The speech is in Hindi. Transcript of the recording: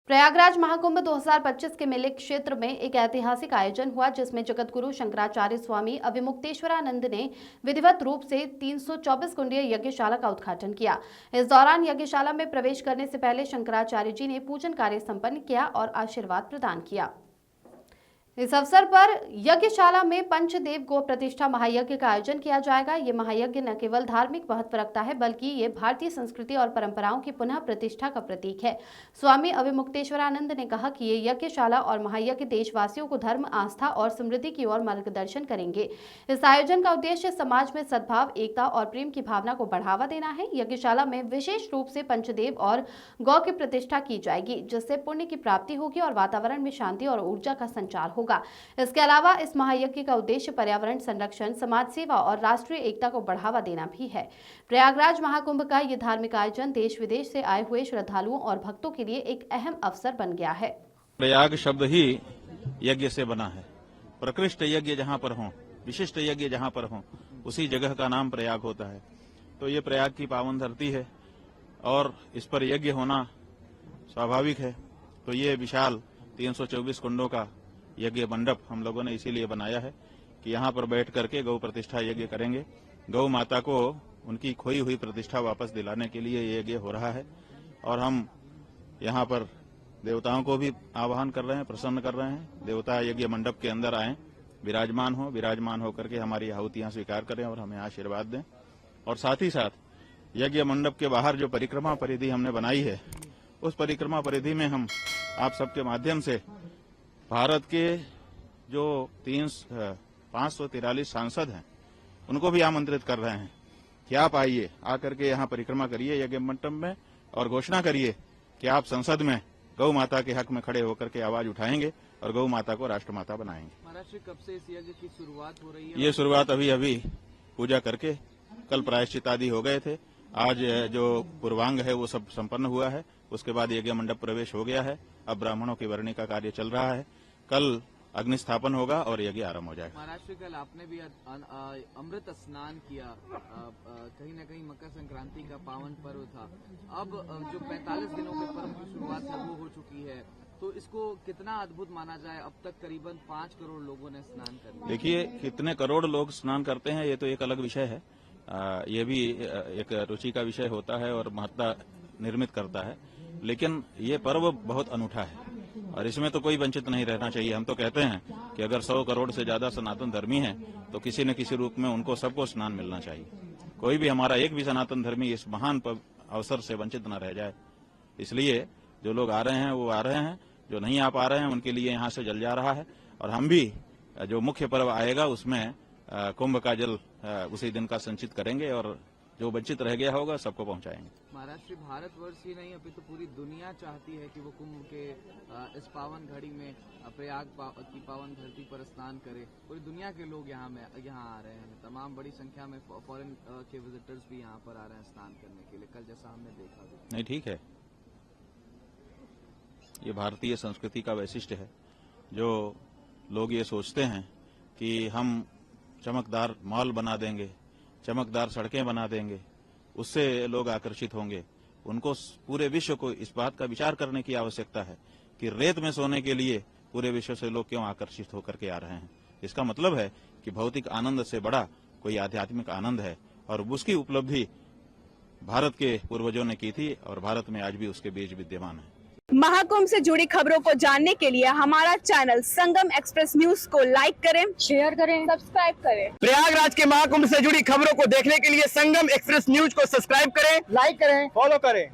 प्रयागराज महाकुंभ 2025 के मेले क्षेत्र में एक ऐतिहासिक आयोजन हुआ, जिसमें जगतगुरु शंकराचार्य स्वामी अविमुक्तेश्वरानंद ने विधिवत रूप से 324 कुंडीय यज्ञशाला का उद्घाटन किया। इस दौरान यज्ञशाला में प्रवेश करने से पहले शंकराचार्य जी ने पूजन कार्य संपन्न किया और आशीर्वाद प्रदान किया। इस अवसर पर यज्ञशाला में पंचदेव गो प्रतिष्ठा महायज्ञ का आयोजन किया जाएगा। ये महायज्ञ न केवल धार्मिक महत्व रखता है, बल्कि ये भारतीय संस्कृति और परंपराओं की पुनः प्रतिष्ठा का प्रतीक है। स्वामी अविमुक्तेश्वरानंद ने कहा कि ये यज्ञशाला और महायज्ञ देशवासियों को धर्म, आस्था और समृद्धि की ओर मार्गदर्शन करेंगे। इस आयोजन का उद्देश्य समाज में सद्भाव, एकता और प्रेम की भावना को बढ़ावा देना है। यज्ञशाला में विशेष रूप से पंचदेव और गौ की प्रतिष्ठा की जाएगी, जिससे पुण्य की प्राप्ति होगी और वातावरण में शांति और ऊर्जा का संचार होगा। इसके अलावा इस महायज्ञ का उद्देश्य पर्यावरण संरक्षण, समाज सेवा और राष्ट्रीय एकता को बढ़ावा देना भी है। प्रयागराज महाकुंभ का ये धार्मिक आयोजन देश विदेश से आए हुए श्रद्धालुओं और भक्तों के लिए एक अहम अवसर बन गया है। प्रयाग शब्द ही यज्ञ से बना है। प्रकृष्ट यज्ञ जहाँ पर हो, विशिष्ट यज्ञ जहाँ पर हो, उसी जगह का नाम प्रयाग होता है। तो ये प्रयाग की पावन धरती है और इस पर यज्ञ होना स्वाभाविक है। तो ये विशाल 324 कुंडों का यज्ञ मंडप हम लोगों ने इसीलिए बनाया है कि यहाँ पर बैठ करके गौ प्रतिष्ठा यज्ञ करेंगे। गौ माता को उनकी खोई हुई प्रतिष्ठा वापस दिलाने के लिए ये यज्ञ हो रहा है और हम यहाँ पर देवताओं को भी आह्वान कर रहे हैं, प्रसन्न कर रहे हैं। देवता यज्ञ मंडप के अंदर आए, विराजमान होकर के हमारी आहुतियां स्वीकार करें और हमें आशीर्वाद दें। और साथ ही साथ यज्ञ मंडप के बाहर जो परिक्रमा परिधि हमने बनाई है, उस परिक्रमा परिधि में हम आप सबके माध्यम से भारत के जो 543 सांसद हैं, उनको भी आमंत्रित कर रहे हैं कि आप आइए, आकर के यहाँ परिक्रमा करिए यज्ञ मंडप में और घोषणा करिए कि आप संसद में गौ माता के हक में खड़े होकर के आवाज उठाएंगे और गौ माता को राष्ट्रमाता बनाएंगे। महाराष्ट्र कब से इस यज्ञ की शुरुआत हो रही है? ये शुरुआत अभी पूजा करके कल प्रायश्चित आदि हो गए थे। आज जो पूर्वांग है वो सब संपन्न हुआ है। उसके बाद यज्ञ मंडप प्रवेश हो गया है। अब ब्राह्मणों की वर्णी का कार्य चल रहा है। कल अग्नि स्थापन होगा और यज्ञ आरंभ हो जाएगा। महाराष्ट्र कल आपने भी अमृत स्नान किया, कहीं न कहीं मकर संक्रांति का पावन पर्व था। अब जो 45 दिनों के पर्व की शुरुआत है वो हो चुकी है, तो इसको कितना अद्भुत माना जाए? अब तक करीबन 5 करोड़ लोगों ने स्नान कर लिया। देखिए, कितने करोड़ लोग स्नान करते हैं ये तो एक अलग विषय है। ये भी एक रुचि का विषय होता है और महत्ता निर्मित करता है, लेकिन ये पर्व बहुत अनूठा है और इसमें तो कोई वंचित नहीं रहना चाहिए। हम तो कहते हैं कि अगर 100 करोड़ से ज्यादा सनातन धर्मी हैं तो किसी न किसी रूप में उनको सबको स्नान मिलना चाहिए। कोई भी हमारा एक भी सनातन धर्मी इस महान अवसर से वंचित न रह जाए। इसलिए जो लोग आ रहे हैं वो आ रहे हैं, जो नहीं आ पा रहे हैं उनके लिए यहाँ से जल जा रहा है। और हम भी जो मुख्य पर्व आएगा उसमें कुंभ का जल उसी दिन का संचित करेंगे और जो वंचित रह गया होगा सबको पहुंचाएंगे। महाराष्ट्र भारतवर्ष ही नहीं, अभी तो पूरी दुनिया चाहती है कि वो कुंभ के इस पावन घड़ी में प्रयाग की पावन धरती पर स्नान करे। पूरी दुनिया के लोग यहाँ आ रहे हैं। तमाम बड़ी संख्या में फॉरेन के विजिटर्स भी यहाँ पर आ रहे हैं स्नान करने के लिए, कल जैसा हमने देखा भी। नहीं, ठीक है, ये भारतीय संस्कृति का वैशिष्ट्य है। जो लोग ये सोचते हैं कि हम चमकदार मॉल बना देंगे, चमकदार सड़कें बना देंगे, उससे लोग आकर्षित होंगे। उनको पूरे विश्व को इस बात का विचार करने की आवश्यकता है कि रेत में सोने के लिए पूरे विश्व से लोग क्यों आकर्षित होकर के आ रहे हैं। इसका मतलब है कि भौतिक आनंद से बड़ा कोई आध्यात्मिक आनंद है और उसकी उपलब्धि भारत के पूर्वजों ने की थी और भारत में आज भी उसके बीज विद्यमान है। महाकुंभ से जुड़ी खबरों को जानने के लिए हमारा चैनल संगम एक्सप्रेस न्यूज को लाइक करें, शेयर करें, सब्सक्राइब करें। प्रयागराज के महाकुंभ से जुड़ी खबरों को देखने के लिए संगम एक्सप्रेस न्यूज को सब्सक्राइब करें, लाइक करें, फॉलो करें।